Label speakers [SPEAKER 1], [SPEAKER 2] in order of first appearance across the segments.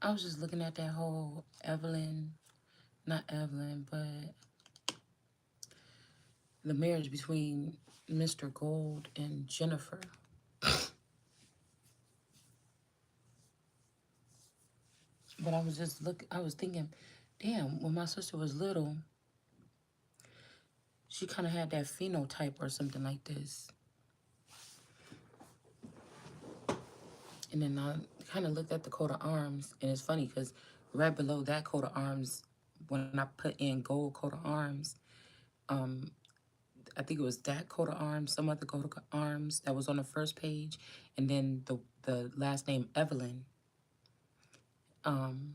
[SPEAKER 1] I was just looking at that whole Evelyn, not Evelyn, but the marriage between Mr. Gold and Jennifer. But I was thinking, damn, when my sister was little, she kind of had that phenotype or something like this. And then I kind of looked at the coat of arms, and it's funny because right below that coat of arms, when I put in gold coat of arms, um, I think it was that coat of arms, some other coat of arms that was on the first page, and then the last name Evelyn, um,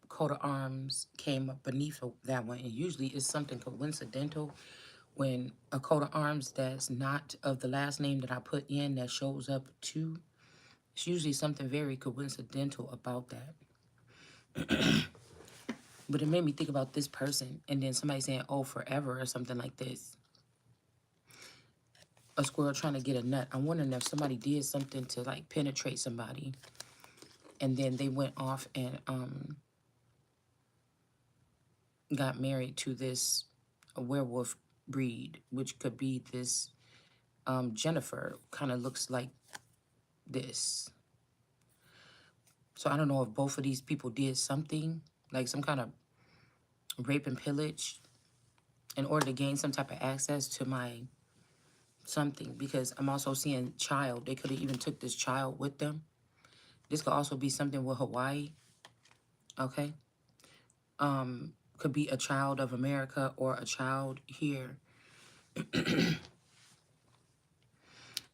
[SPEAKER 1] coat of arms came up beneath that one. And usually it's something coincidental when a coat of arms that's not of the last name that I put in that shows up too. It's usually something very coincidental about that. But it made me think about this person, and then somebody saying, oh, forever or something like this. A squirrel trying to get a nut. I'm wondering if somebody did something to like penetrate somebody, and then they went off and got married to this werewolf breed, which could be this Jennifer. Kind of looks like this. So I don't know if both of these people did something, like some kind of rape and pillage, in order to gain some type of access to my something, because I'm also seeing child. They could have even took this child with them. This could also be something with Hawaii, okay? Could be a child of America or a child here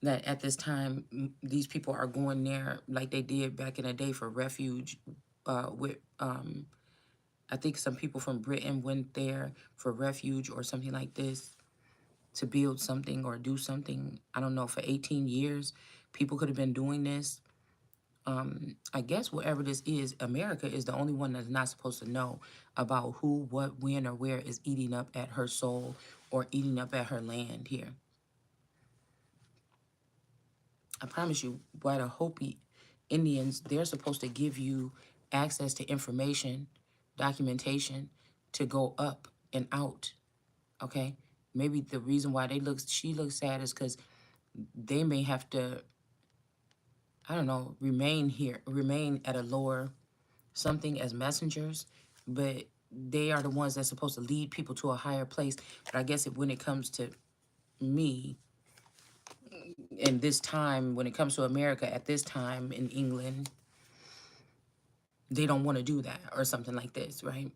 [SPEAKER 1] that at this time, these people are going there like they did back in the day for refuge with, I think some people from Britain went there for refuge or something like this to build something or do something. I don't know, for 18 years, people could have been doing this. I guess whatever this is, America is the only one that's not supposed to know about who, what, when, or where is eating up at her soul or eating up at her land here. I promise you, by the Hopi Indians, they're supposed to give you access to information, documentation to go up and out, okay? Maybe the reason why she looks sad is because they may have to, I don't know, remain at a lower something as messengers, but they are the ones that's supposed to lead people to a higher place. But I guess when it comes to me, in this time, when it comes to America at this time in England, they don't want to do that or something like this, right?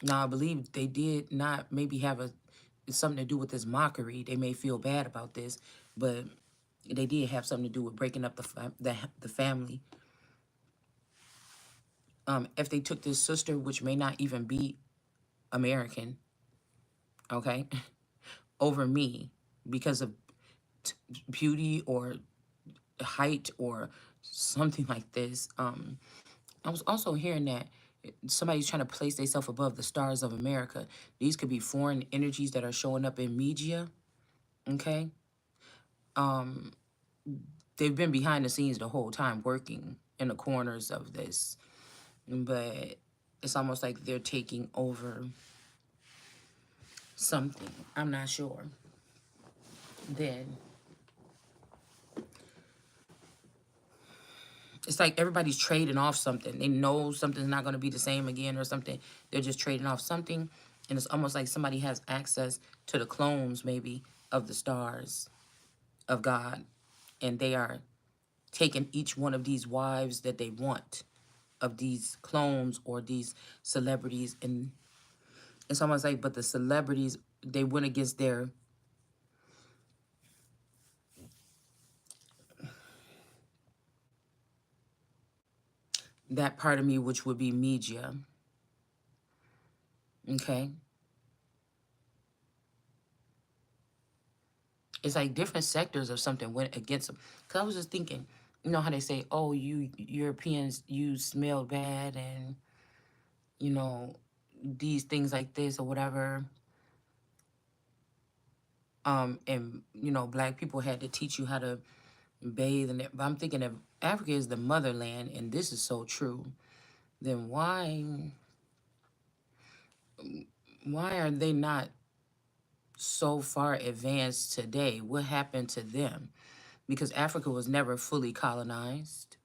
[SPEAKER 1] Now, I believe they did not maybe have something to do with this mockery. They may feel bad about this, but they did have something to do with breaking up the family. If they took this sister, which may not even be American, okay, over me because of beauty or height or something like this. I was also hearing that somebody's trying to place themselves above the stars of America. These could be foreign energies that are showing up in media. Okay, they've been behind the scenes the whole time, working in the corners of this, but it's almost like they're taking over something. I'm not sure. Then it's like everybody's trading off something. They know something's not going to be the same again or something. They're just trading off something. And it's almost like somebody has access to the clones, maybe, of the stars of God. And they are taking each one of these wives that they want, of these clones or these celebrities. And it's almost like, but the celebrities, they went against that part of me, which would be media. Okay. It's like different sectors of something went against them. Because I was just thinking, you know how they say, oh, you Europeans, you smell bad and, you know, these things like this or whatever. And, you know, black people had to teach you how to bathe in it. But I'm thinking if Africa is the motherland, and this is so true, then why are they not so far advanced today? What happened to them? Because Africa was never fully colonized.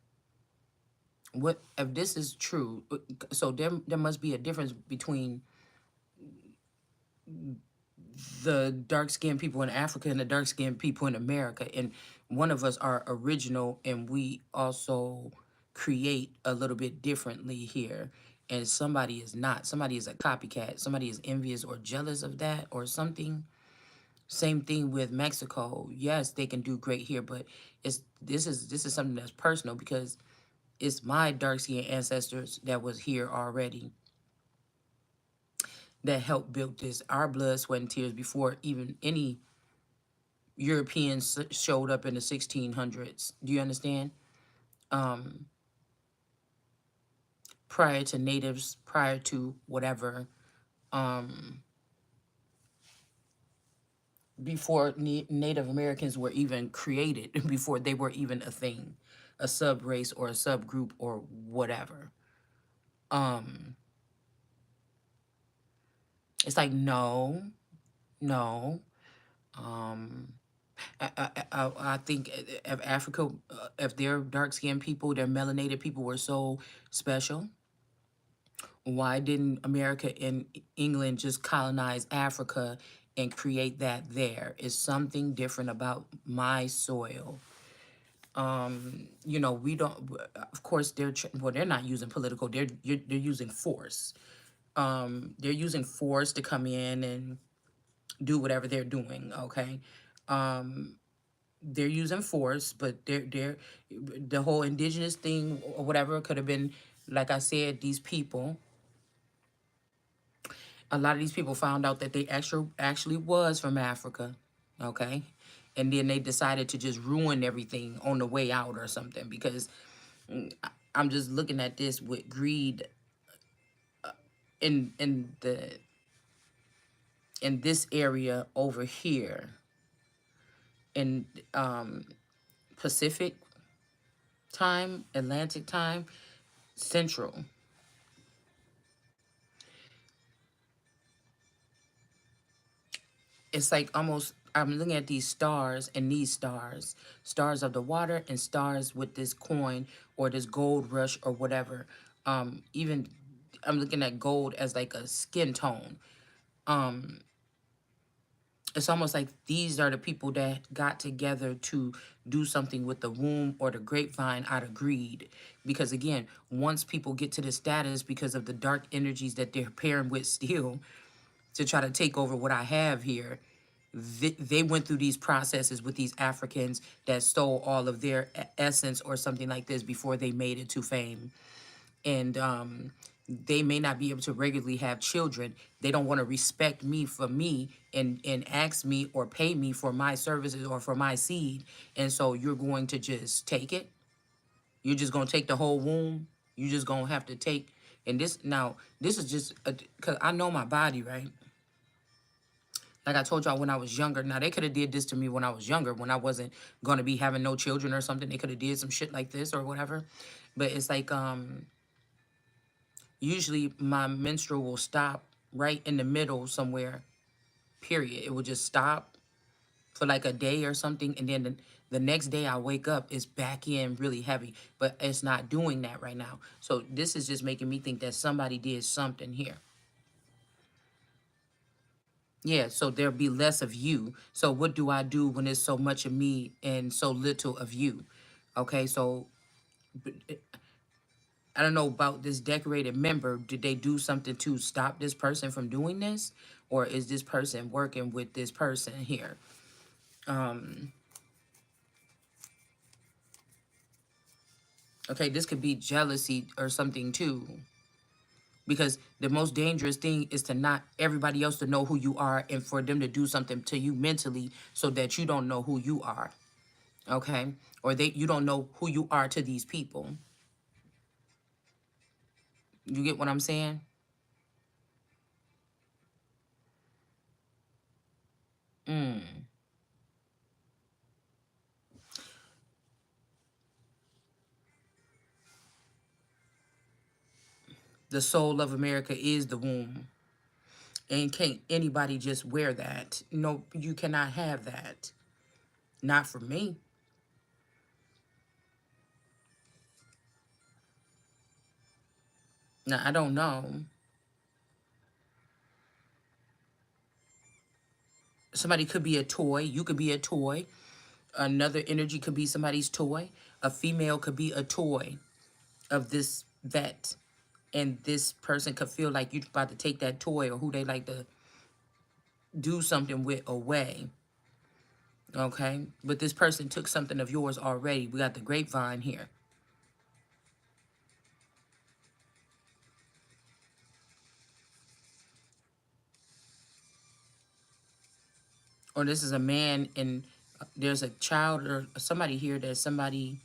[SPEAKER 1] What if this is true? So there must be a difference between the dark skinned people in Africa and the dark skinned people in America. And one of us are original and we also create a little bit differently here. And somebody is not. Somebody is a copycat. Somebody is envious or jealous of that or something. Same thing with Mexico. Yes, they can do great here, but this is something that's personal because it's my dark skinned ancestors that was here already that helped build this. Our blood, sweat, and tears before even any Europeans showed up in the 1600s. Do you understand? Um, Prior to natives, prior to whatever, um, before Native Americans were even created, before they were even a thing, a sub race or a subgroup or whatever. Um, it's like no, no. Um, I think if Africa, if their dark skinned people, their melanated people were so special, why didn't America and England just colonize Africa and create that there? Is something different about my soil? We don't. Of course, they're not using political. They're using force. They're using force to come in and do whatever they're doing. Okay, they're using force, but they're the whole indigenous thing or whatever could have been, like I said, these people. A lot of these people found out that they actually was from Africa, okay, and then they decided to just ruin everything on the way out or something because I'm just looking at this with greed in in this area over here in Pacific time, Atlantic time, Central. It's like almost I'm looking at these stars and these stars, stars of the water and stars with this coin or this gold rush or whatever. Even I'm looking at gold as like a skin tone. Um, it's almost like these are the people that got together to do something with the womb or the grapevine out of greed. Because again, once people get to the status because of the dark energies that they're pairing with still to try to take over what I have here, they went through these processes with these Africans that stole all of their essence or something like this before they made it to fame. And they may not be able to regularly have children. They don't want to respect me for me and ask me or pay me for my services or for my seed. And so you're going to just take it. You're just going to take the whole womb. You just going to have to take. And this now, this is just because I know my body, right? Like I told y'all when I was younger. Now they could have did this to me when I was younger, when I wasn't gonna be having no children or something. They could have did some shit like this or whatever. But it's like usually my menstrual will stop right in the middle somewhere. Period. It will just stop for like a day or something, and then the next day I wake up, it's back in really heavy. But it's not doing that right now. So this is just making me think that somebody did something here. Yeah, so there'll be less of you. So what do I do when there's so much of me and so little of you? Okay, so I don't know about this decorated member. Did they do something to stop this person from doing this? Or is this person working with this person here? Um, okay, this could be jealousy or something too. Because the most dangerous thing is to not everybody else to know who you are and for them to do something to you mentally so that you don't know who you are. Okay, or you don't know who you are to these people. You get what I'm saying? mm. The soul of America is the womb. And can't anybody just wear that. No, you cannot have that. Not for me. Now, I don't know. Somebody could be a toy. You could be a toy. Another energy could be somebody's toy. A female could be a toy of this vet. And this person could feel like you're about to take that toy or who they like to do something with away. Okay? But this person took something of yours already. We got the grapevine here. Or this is a man and there's a child or somebody here that somebody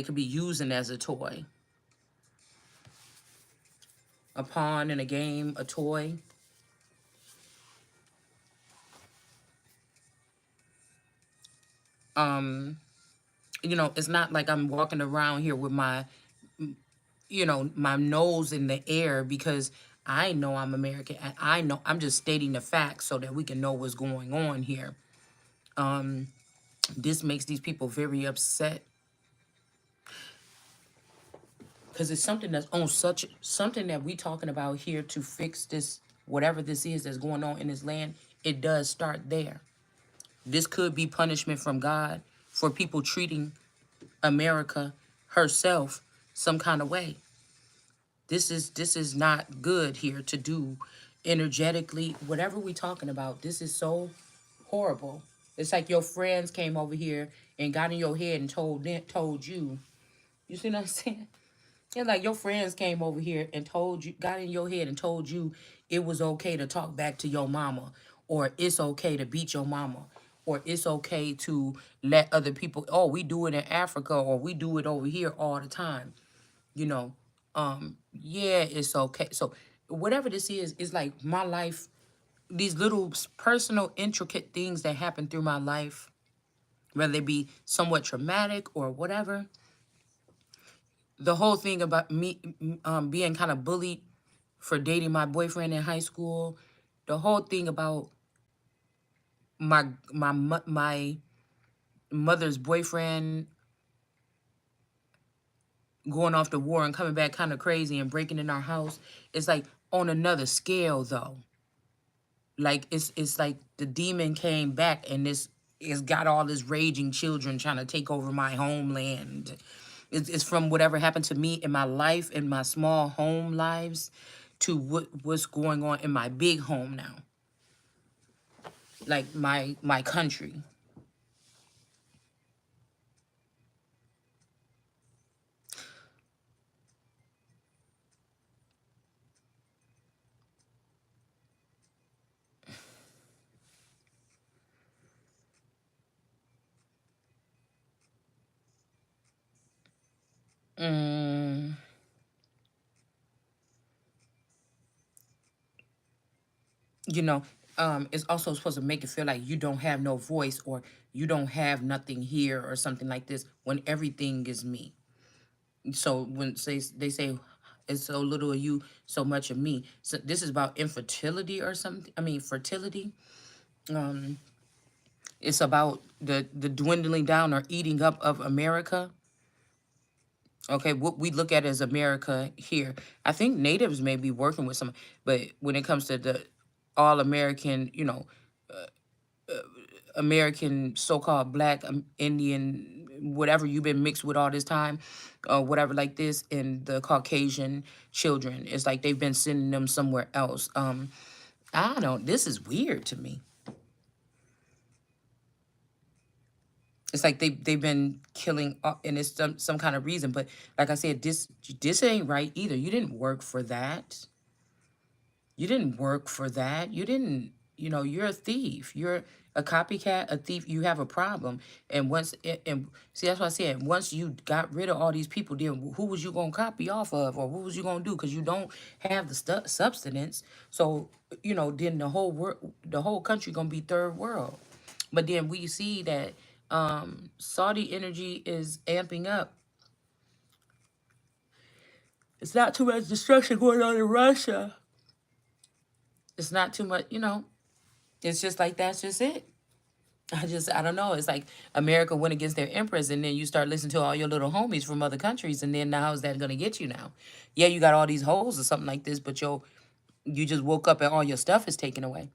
[SPEAKER 1] could be using as a toy. A pawn in a game, a toy. Um, it's not like I'm walking around here with my, my nose in the air because I know I'm American. And I know I'm just stating the facts so that we can know what's going on here. This makes these people very upset because it's something that's on such something that we talking about here to fix this whatever this is that's going on in this land. It does start there. This could be punishment from God for people treating America herself some kind of way. This is not good here to do energetically. Whatever we talking about, this is so horrible. It's like your friends came over here and got in your head and told you. You see what I'm saying? It's like your friends came over here and told you, got in your head and told you it was okay to talk back to your mama, or it's okay to beat your mama, or it's okay to let other people, oh, we do it in Africa, or we do it over here all the time. You know, yeah, it's okay. So whatever this is like my life, these little personal, intricate things that happen through my life, whether they be somewhat traumatic or whatever. The whole thing about me being kind of bullied for dating my boyfriend in high school, the whole thing about my mother's boyfriend going off to war and coming back kind of crazy and breaking in our house, it's like on another scale though. Like it's like the demon came back and this it's got all this raging children trying to take over my homeland. It's from whatever happened to me in my life, in my small home lives, to what's going on in my big home now. Like my country. Mm, you know, it's also supposed to make it feel like you don't have no voice or you don't have nothing here or something like this when everything is me. So when they say it's so little of you, so much of me. So this is about infertility or something. I mean fertility. Um, it's about the dwindling down or eating up of America. Okay, what we look at as America here. I think natives may be working with some, but when it comes to the all American, American so-called black Indian, whatever you've been mixed with all this time, whatever like this, and the Caucasian children, it's like they've been sending them somewhere else. I don't. This is weird to me. It's like they've been killing, and it's some kind of reason. But like I said, this ain't right either. You didn't work for that. You didn't work for that. You didn't. You're a thief. A copycat, a thief, you have a problem. And and see, that's what I said. Once you got rid of all these people, then who was you gonna copy off of, or what was you gonna do? Because you don't have the substance. So then the whole world, the whole country gonna be third world. But then we see that Saudi energy is amping up. It's not too much destruction going on in Russia. It's not too much. It's just like that's just it. I don't know. It's like America went against their empress, and then you start listening to all your little homies from other countries, and then now how's that gonna get you now? Yeah, you got all these holes or something like this, but you just woke up and all your stuff is taken away.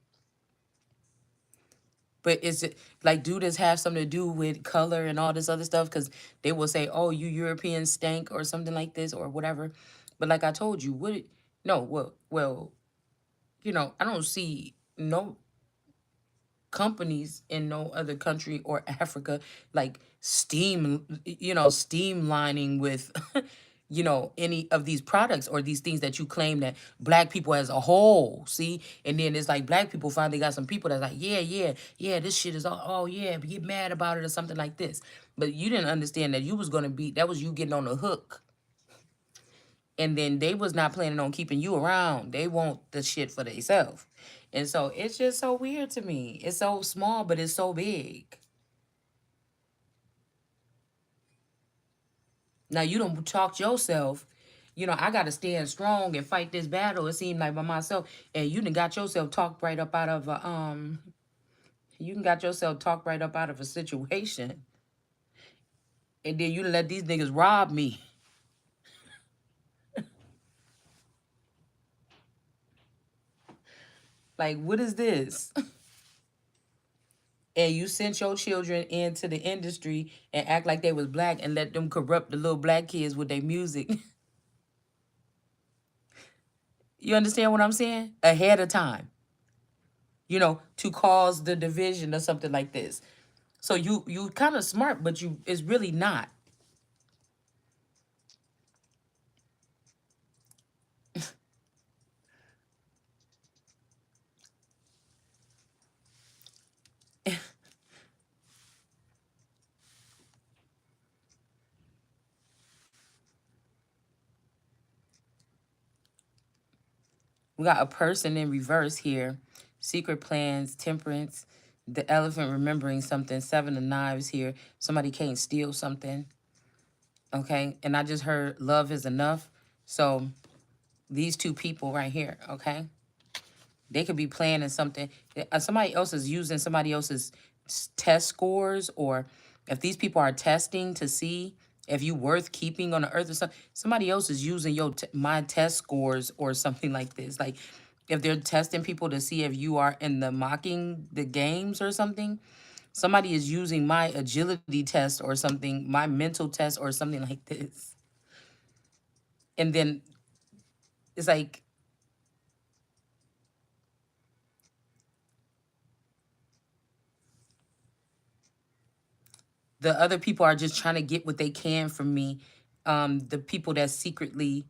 [SPEAKER 1] But is it like, do this have something to do with color and all this other stuff? Because they will say, "Oh, you Europeans stank" or something like this or whatever. But like I told you, no, I don't see no companies in no other country or Africa like steamlining with any of these products or these things that you claim that black people as a whole see. And then it's like black people finally got some people that's like, yeah, yeah, yeah, this shit is all, oh yeah, get mad about it or something like this. But you didn't understand that you was going to be, that was you getting on the hook, and then they was not planning on keeping you around. They want the shit for themselves. And so it's just so weird to me. It's so small, but it's so big. Now you don't talk yourself. I got to stand strong and fight this battle. It seemed like by myself, and you done got yourself talked right up out of you done got yourself talked right up out of a situation, and then you done let these niggas rob me. Like, what is this? And you sent your children into the industry and act like they was black and let them corrupt the little black kids with their music. You understand what I'm saying? Ahead of time, to cause the division or something like this. So you kind of smart, but you it's really not. We got a person in reverse here. Secret plans, temperance, the elephant remembering something, seven of knives here. Somebody can't steal something. Okay. And I just heard love is enough. So these two people right here, okay? They could be planning something. Somebody else is using somebody else's test scores, or if these people are testing to see if you worth keeping on the earth or something, somebody else is using my test scores or something like this. Like if they're testing people to see if you are in the mocking the games or something, somebody is using my agility test or something, my mental test or something like this. And then it's like the other people are just trying to get what they can from me. The people that secretly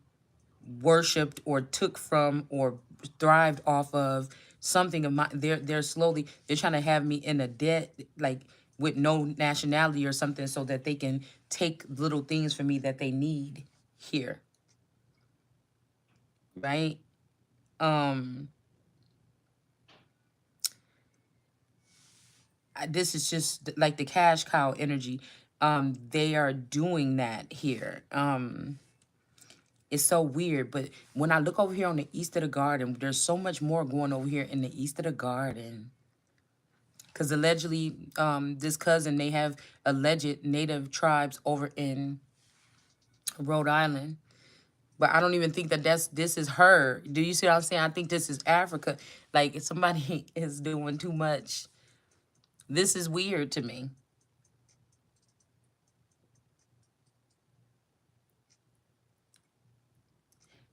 [SPEAKER 1] worshipped or took from or thrived off of something of my, they're trying to have me in a debt, like with no nationality or something, so that they can take little things from me that they need here, right? Um, this is just like the cash cow energy. They are doing that here. It's so weird. But when I look over here on the east of the garden, there's so much more going over here in the east of the garden. Because allegedly, this cousin, they have alleged native tribes over in Rhode Island. But I don't even think that this is her. Do you see what I'm saying? I think this is Africa. Like, somebody is doing too much. This is weird to me.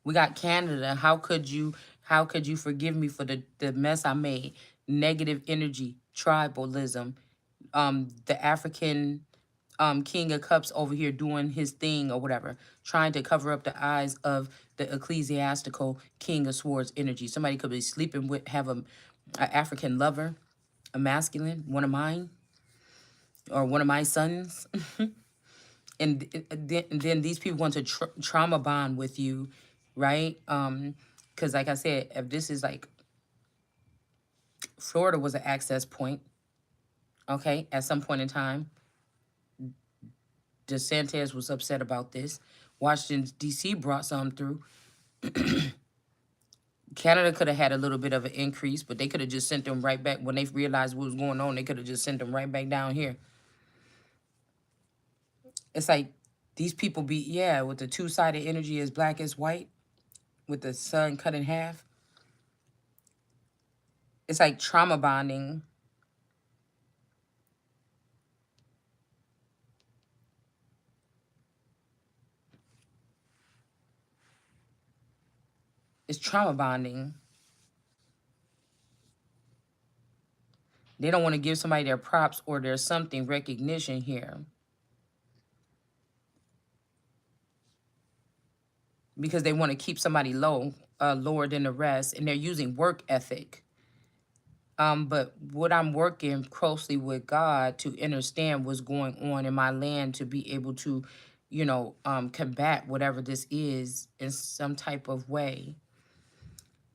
[SPEAKER 1] We got Canada. How could you forgive me for the mess I made? Negative energy, tribalism, the African King of Cups over here doing his thing or whatever, trying to cover up the eyes of the ecclesiastical King of Swords energy. Somebody could be sleeping with, have a African lover, a masculine, one of mine, or one of my sons. And then these people want to trauma bond with you, right? Because like I said, if this is like Florida was an access point, okay, at some point in time, DeSantis was upset about this. Washington D.C. brought some through. Canada could have had a little bit of an increase, but they could have just sent them right back when they realized what was going on. They could have just sent them right back down here. It's like these people be, yeah, with the two-sided energy as black as white, with the sun cut in half. It's like trauma bonding. It's trauma bonding. They don't want to give somebody their props or their something recognition here, because they want to keep somebody lower than the rest, and they're using work ethic. But what I'm working closely with God to understand what's going on in my land, to be able to, combat whatever this is in some type of way,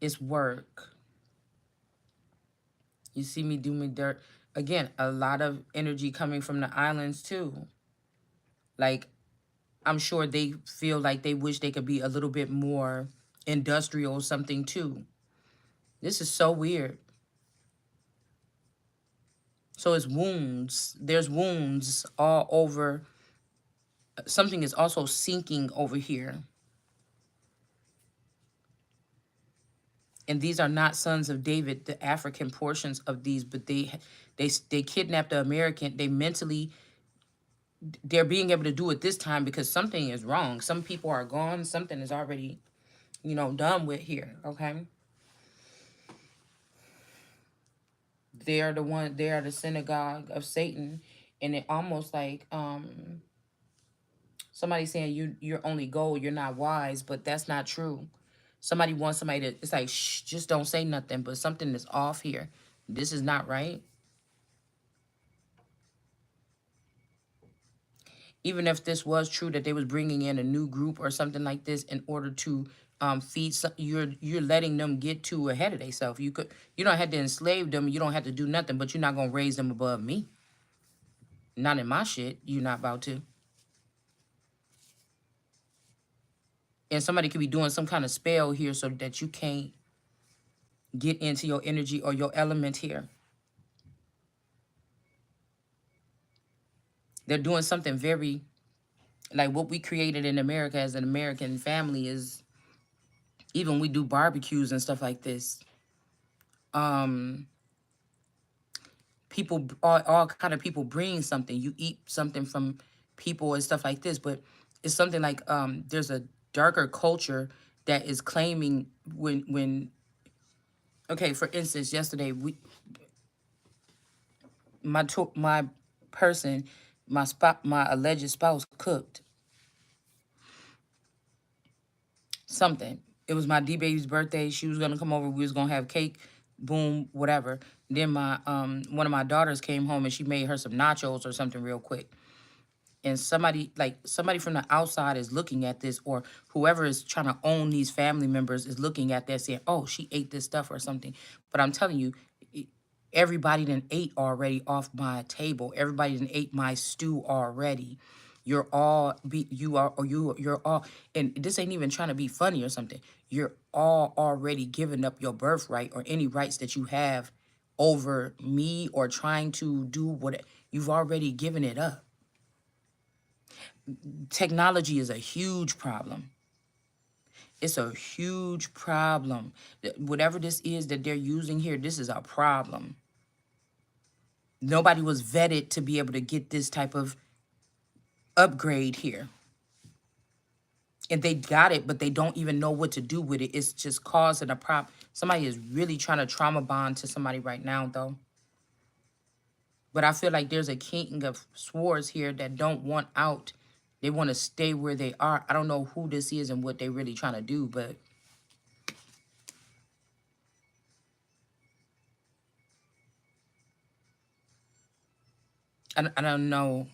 [SPEAKER 1] is work. You see me do me dirt. Again, a lot of energy coming from the islands too. Like, I'm sure they feel like they wish they could be a little bit more industrial or something too. This is so weird. So it's wounds. There's wounds all over. Something is also sinking over here. And these are not sons of David, the African portions of these, but they kidnapped the American. They're being able to do it this time because something is wrong. Some people are gone. Something is already, done with here. Okay. They are the synagogue of Satan. And it almost like somebody saying you're only gold, you're not wise, but that's not true. Somebody wants somebody to, it's like, shh, just don't say nothing, but something is off here. This is not right. Even if this was true that they was bringing in a new group or something like this in order to feed some, you're letting them get too ahead of themselves. You don't have to enslave them. You don't have to do nothing, but you're not gonna raise them above me. Not in my shit. You're not about to. And somebody could be doing some kind of spell here so that you can't get into your energy or your element here. They're doing something very, like what we created in America as an American family is, even we do barbecues and stuff like this. People, all kind of people bring something. You eat something from people and stuff like this, but it's something like there's a darker culture that is claiming when okay, for instance, yesterday my person, my alleged spouse cooked something. It was my D baby's birthday. She was gonna come over. We was gonna have cake, boom, whatever. Then my one of my daughters came home and she made her some nachos or something real quick. And somebody from the outside is looking at this, or whoever is trying to own these family members is looking at this saying, oh, she ate this stuff or something. But I'm telling you, everybody done ate already off my table. Everybody done ate my stew already. You're all, and this ain't even trying to be funny or something. You're all already giving up your birthright or any rights that you have over me or trying to do what you've already given it up. Technology is a huge problem. It's a huge problem. Whatever this is that they're using here, this is a problem. Nobody was vetted to be able to get this type of upgrade here. And they got it, but they don't even know what to do with it. It's just causing a problem. Somebody is really trying to trauma bond to somebody right now, though. But I feel like there's a king of swords here that don't want out. They want to stay where they are. I don't know who this is and what they're really trying to do, but I don't know,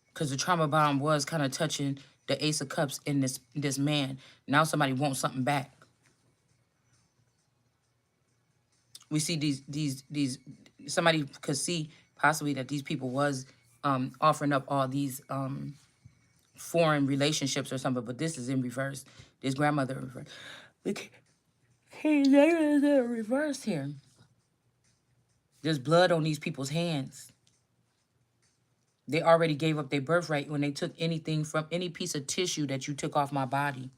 [SPEAKER 1] because the trauma bond was kind of touching the Ace of Cups in this man. Now somebody wants something back. We see these somebody could see possibly that these people was offering up all these foreign relationships or something, but this is in reverse. This grandmother in reverse. Look, hey, there is a reverse here. There's blood on these people's hands. They already gave up their birthright when they took anything from any piece of tissue that you took off my body.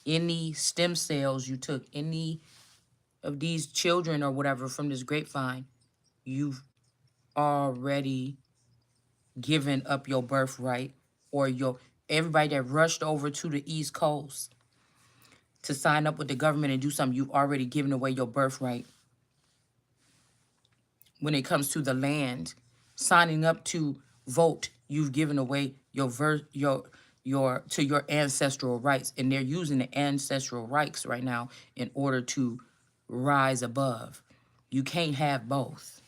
[SPEAKER 1] Any stem cells you took, any of these children or whatever from this grapevine, you've already given up your birthright, or your everybody that rushed over to the East Coast to sign up with the government and do something, you've already given away your birthright. When it comes to the land, signing up to vote, you've given away your to your ancestral rights, and they're using the ancestral rights right now in order to rise above. You can't have both.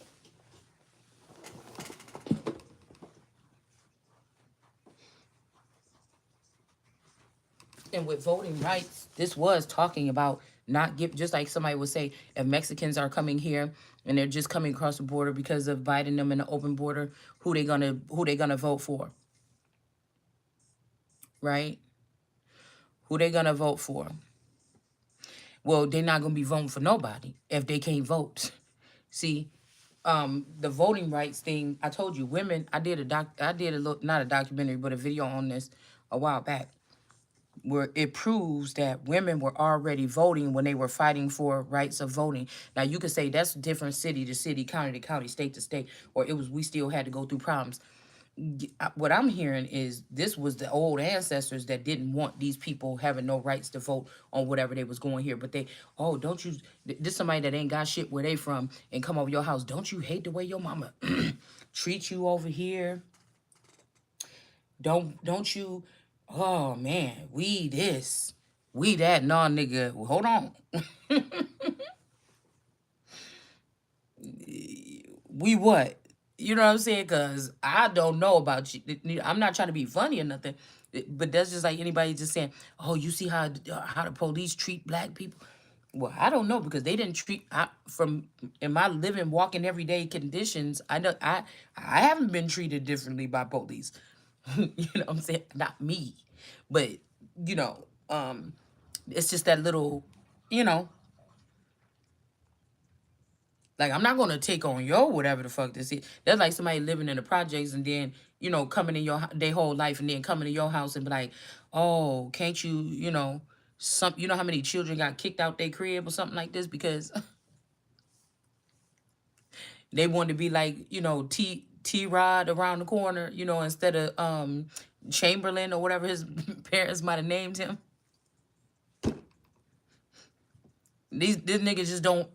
[SPEAKER 1] And with voting rights, this was talking about not give, just like somebody would say, if Mexicans are coming here and they're just coming across the border because of Biden them in the open border, who they gonna vote for, right? Who they gonna vote for? Well, they're not gonna be voting for nobody if they can't vote. See, the voting rights thing. I told you, women. I did a look, not a documentary, but a video on this a while back, where it proves that women were already voting when they were fighting for rights of voting. Now you could say that's different, city to city, county to county, state to state, or it was we still had to go through problems. What I'm hearing is this was the old ancestors that didn't want these people having no rights to vote on whatever they was going here. But they, oh, don't you, this somebody that ain't got shit where they from and come over your house. Don't you hate the way your mama treat you over here? Don't you, oh man, we this, we that. No, nigga, well, hold on. We what? You know what I'm saying? Because I don't know about you. I'm not trying to be funny or nothing, but that's just like anybody just saying, "Oh, you see how the police treat black people." Well, I don't know because they didn't treat from in my living, walking, everyday conditions. I know I haven't been treated differently by police. You know what I'm saying? Not me, but you know, it's just that little, you know, like, I'm not gonna take on your whatever the fuck this is. That's like somebody living in the projects and then, coming in your their whole life and then coming to your house and be like, oh, can't you, you know how many children got kicked out their crib or something like this because they wanted to be like, T Rod around the corner, instead of Chamberlain or whatever his parents might have named him. These niggas just don't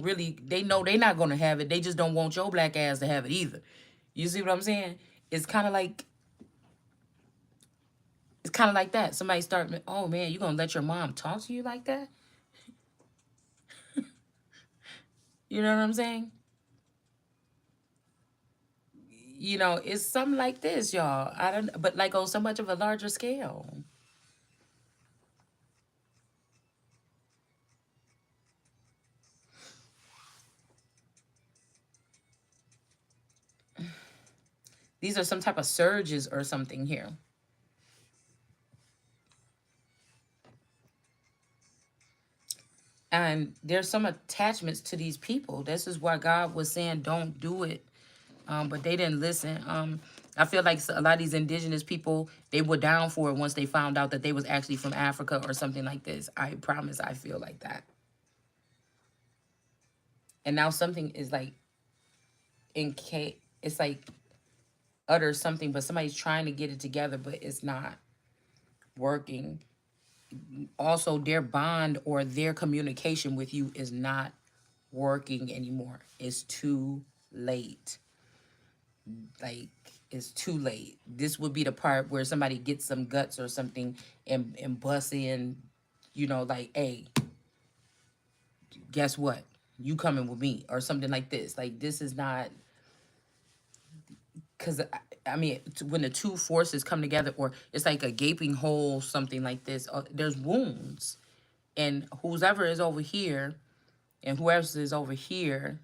[SPEAKER 1] really, they know they not gonna have it. They just don't want your black ass to have it either. You see what I'm saying? It's kind of like that. Somebody start, oh man, you gonna let your mom talk to you like that? You know what I'm saying? It's something like this, y'all. I don't, but like on so much of a larger scale. These are some type of surges or something here. And there's some attachments to these people. This is why God was saying, don't do it. But they didn't listen. I feel like a lot of these indigenous people, they were down for it once they found out that they was actually from Africa or something like this. I promise I feel like that. And now something is like it's like utter something, but somebody's trying to get it together, but it's not working. Also, their bond or their communication with you is not working anymore. It's too late. Like, it's too late. This would be the part where somebody gets some guts or something and busts in, like, hey, guess what? You coming with me or something like this. Like, this is not, because I mean, when the two forces come together, or it's like a gaping hole, something like this, there's wounds. And whoever is over here and whoever is over here,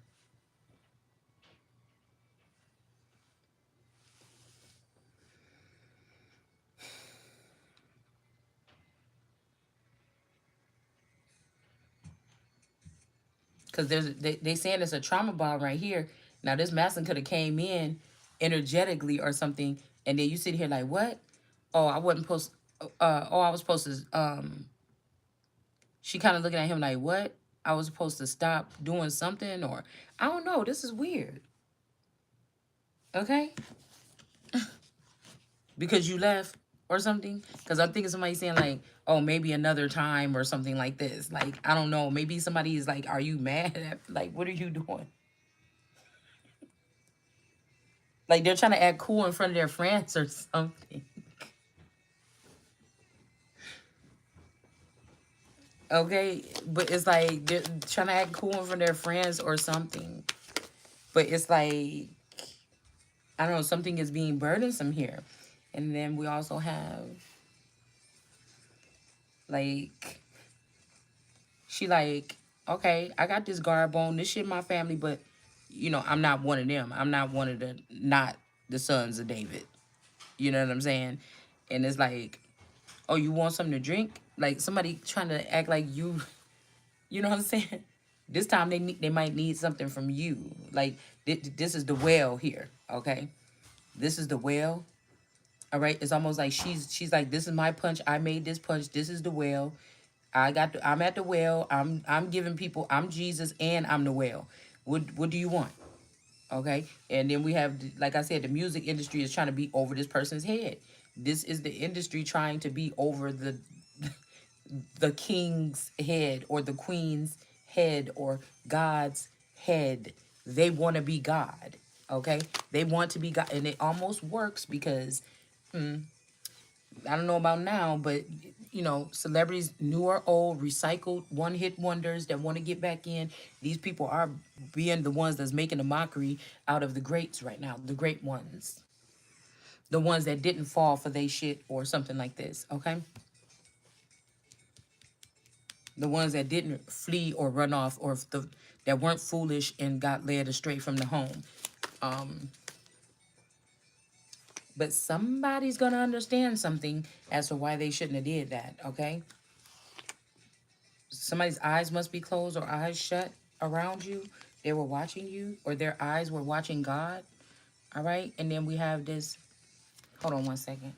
[SPEAKER 1] because they saying it's a trauma bond right here. Now this masculine could have came in energetically or something, and then you sit here like, what? Oh, I wasn't supposed. Oh, I was supposed to. She kind of looking at him like, what? I was supposed to stop doing something, or I don't know. This is weird. Okay, because you left or something. Because I'm thinking somebody saying like, oh, maybe another time or something like this. Like, I don't know. Maybe somebody is like, are you mad at, like, what are you doing? Like they're trying to act cool in front of their friends or something. Okay, but it's like they're trying to act cool in front of their friends or something. But it's like, I don't know, something is being burdensome here. And then we also have like, she like, okay, I got this garb on, this shit my family, but I'm not one of them. I'm not one of the, not the sons of David. You know what I'm saying? And it's like, oh, you want something to drink? Like somebody trying to act like you know what I'm saying? This time they might need something from you. Like this is the well here, okay? This is the well. All right, it's almost like she's like, this is my punch. I made this punch. This is the well. I'm at the well. I'm giving people. I'm Jesus and I'm the well. What do you want? Okay, and then we have, like I said, the music industry is trying to be over this person's head. This is the industry trying to be over the king's head or the queen's head or God's head. They want to be God. Okay, they want to be God, and it almost works because I don't know about now, but celebrities, new or old, recycled one hit wonders that want to get back in. These people are being the ones that's making a mockery out of the greats right now, the great ones, the ones that didn't fall for they shit or something like this. Okay, the ones that didn't flee or run off, or that weren't foolish and got led astray from the home. Um, but somebody's gonna understand something as to why they shouldn't have did that. Okay, somebody's eyes must be closed or eyes shut around you. They were watching you, or their eyes were watching God. All right, and then we have this. Hold on one second.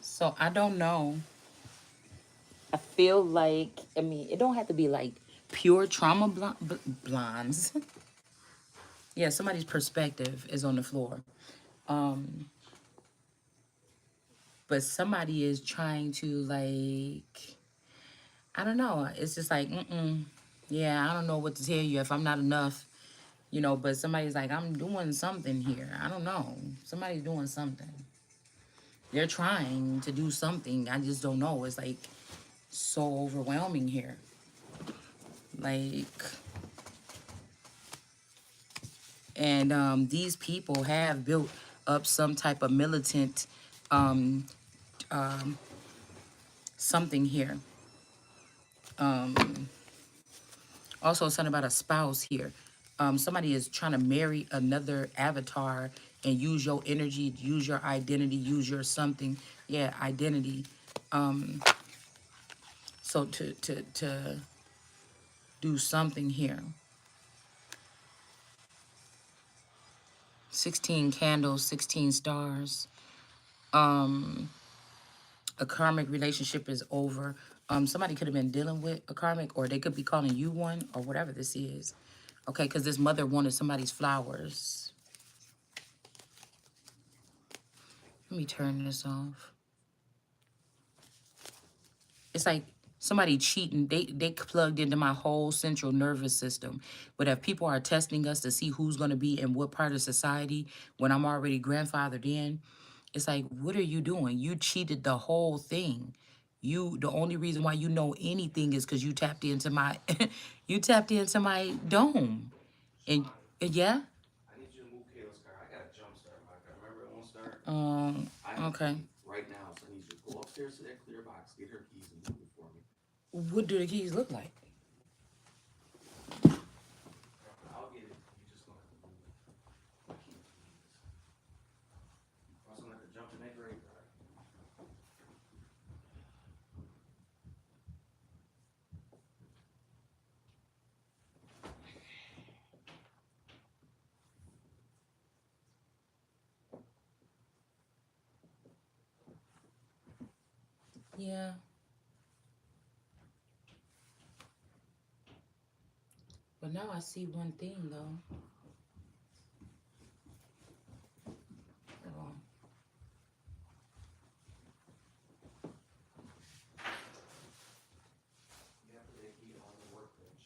[SPEAKER 1] So I don't know. I feel like, I mean, it don't have to be like pure trauma blondes. Yeah, somebody's perspective is on the floor. Um, but somebody is trying to like, I don't know. It's just like, yeah, I don't know what to tell you if I'm not enough, but somebody's like, I'm doing something here. I don't know. Somebody's doing something. They're trying to do something. I just don't know. It's like so overwhelming here. Like, and these people have built up some type of militant um, something here. Also, something about a spouse here. Somebody is trying to marry another avatar and use your energy, use your identity, use your something. Yeah, identity. So to do something here. 16 candles, 16 stars. Um, a karmic relationship is over. Somebody could have been dealing with a karmic, or they could be calling you one, or whatever this is. Okay, because this mother wanted somebody's flowers. Let me turn this off. It's like somebody cheating. They plugged into my whole central nervous system. But if people are testing us to see who's going to be in what part of society when I'm already grandfathered in, it's like, what are you doing? You cheated the whole thing. The only reason why you know anything is because you tapped into my, you tapped into my dome. And yeah. I need you to move Kayla's car. I got a jump start my car. Remember it won't start? Okay. Right now, so I need you to go upstairs to that clear box, get her keys, and move it for me. What do the keys look like? I'll get it. You just gonna have to move the keys. I'm also gonna have to jump in that graveyard. Yeah. But now I see one thing though. Hold on. You have to put a key on the workbench.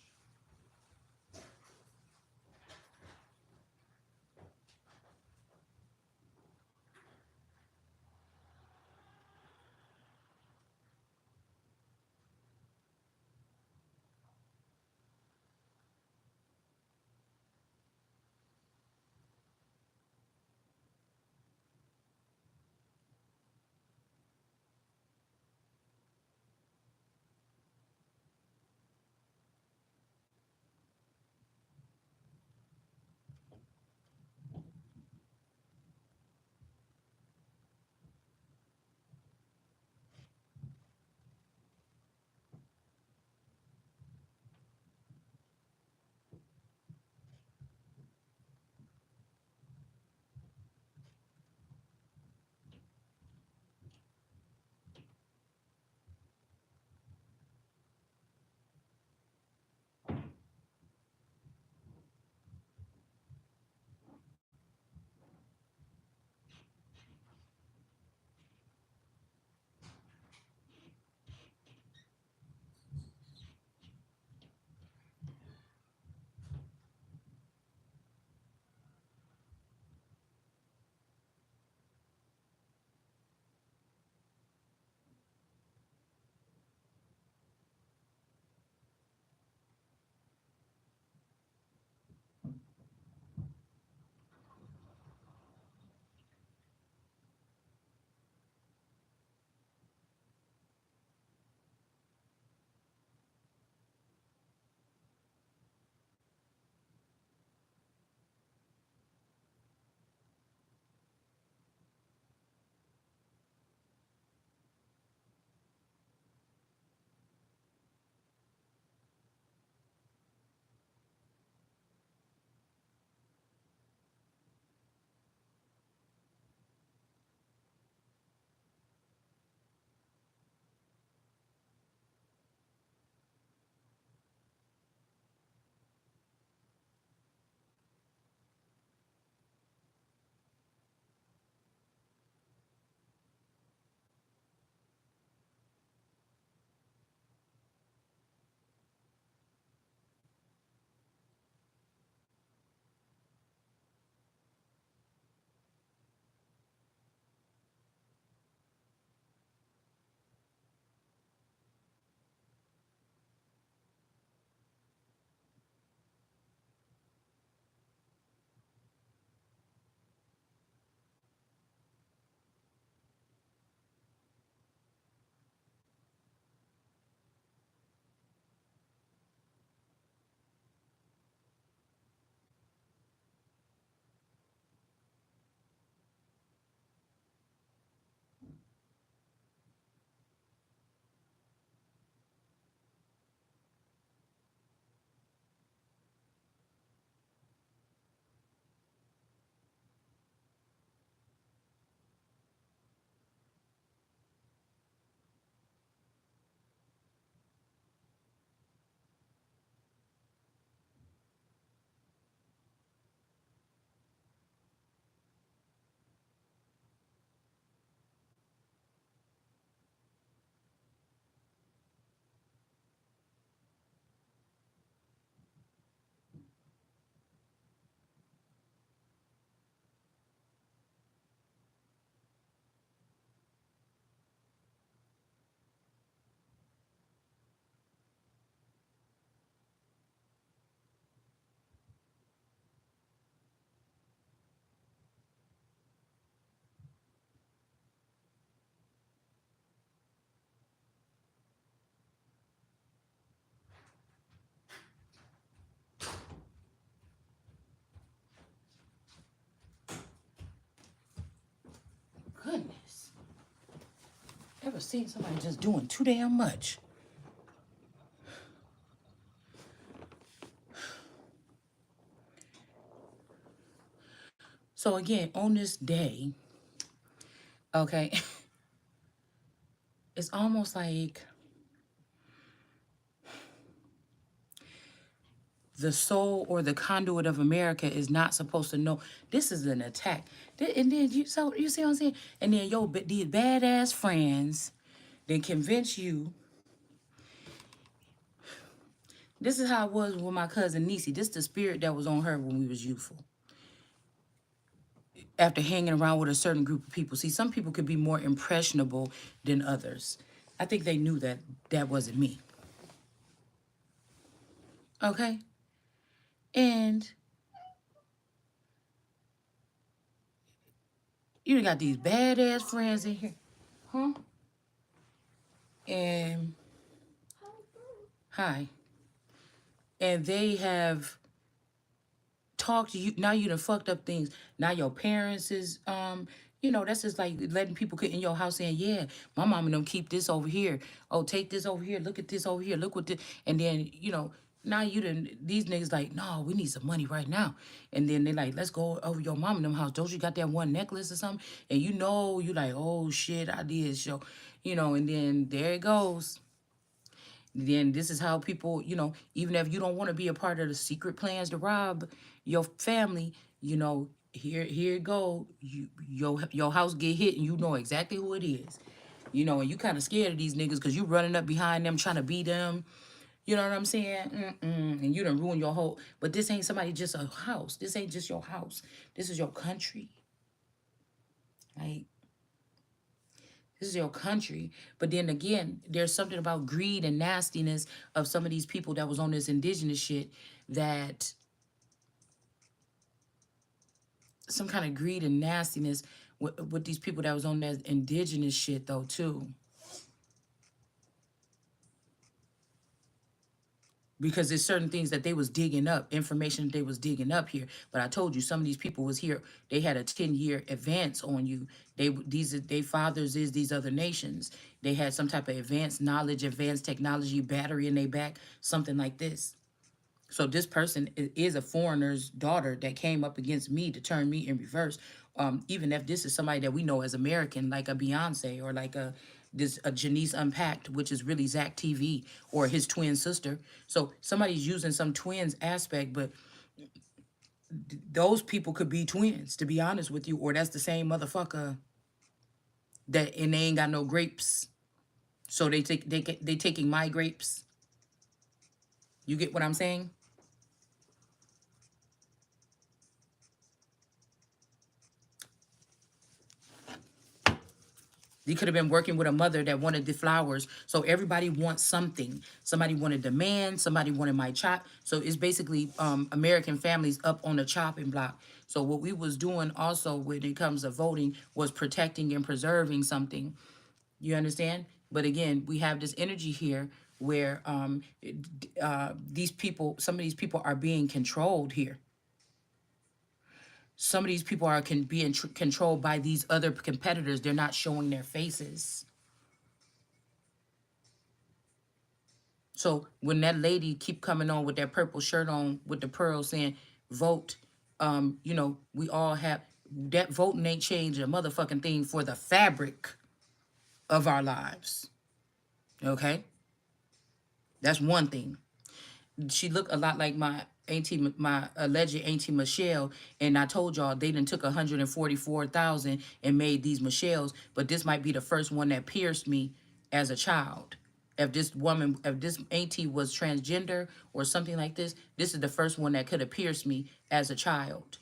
[SPEAKER 1] Ever seen somebody just doing too damn much? So again, on this day, okay, it's almost like the soul or the conduit of America is not supposed to know this is an attack. And then you see what I'm saying? And then these badass friends then convince you. This is how it was with my cousin Niecy. This is the spirit that was on her when we was youthful. After hanging around with a certain group of people. See, some people could be more impressionable than others. I think they knew that that wasn't me. Okay? And you got these badass friends in here. Huh? And hi. And they have talked to you. Now you done fucked up things. Now your parents is that's just like letting people get in your house saying, yeah, my mama don't keep this over here. Oh, take this over here. Look at this over here. Look what this. And then, now you done, these niggas like, no, we need some money right now. And then they like, let's go over your mom and them house. Don't you got that one necklace or something? And you like, oh shit, I did. So, and then there it goes. Then this is how people, even if you don't want to be a part of the secret plans to rob your family, here it go. Your house get hit and you know exactly who it is. And you kind of scared of these niggas because you running up behind them trying to beat them. You know what I'm saying? And you done ruin your whole. But this ain't somebody just a house. This ain't just your house. This is your country. Like, this is your country. But then again, there's something about greed and nastiness of some of these people that was on this indigenous shit, that some kind of greed and nastiness with these people that was on that indigenous shit though too. Because there's certain things that they was digging up, information that they was digging up here. But I told you, some of these people was here. They had a 10-year advance on you. They fathers is these other nations. They had some type of advanced knowledge, advanced technology, battery in their back, something like this. So this person is a foreigner's daughter that came up against me to turn me in reverse. Even if this is somebody that we know as American, like a Beyonce or like a Janice Unpacked, which is really Zach TV, or his twin sister. So somebody's using some twins aspect, but those people could be twins, to be honest with you, or that's the same motherfucker that, and they ain't got no grapes. So they taking my grapes. You get what I'm saying? You could have been working with a mother that wanted the flowers. So everybody wants something. Somebody wanted the man. Somebody wanted my chop. So it's basically American families up on the chopping block. So what we was doing also when it comes to voting was protecting and preserving something. You understand? But again, we have this energy here where these people, some of these people are being controlled here. Some of these people are being controlled by these other competitors. They're not showing their faces. So when that lady keep coming on with that purple shirt on with the pearl saying, vote, we all have, that voting ain't changed a motherfucking thing for the fabric of our lives. Okay? That's one thing. She looked a lot like my auntie, my alleged auntie Michelle, and I told y'all they done took 144,000 and made these Michelles, but this might be the first one that pierced me as a child. If this auntie was transgender or something like this is the first one that could have pierced me as a child.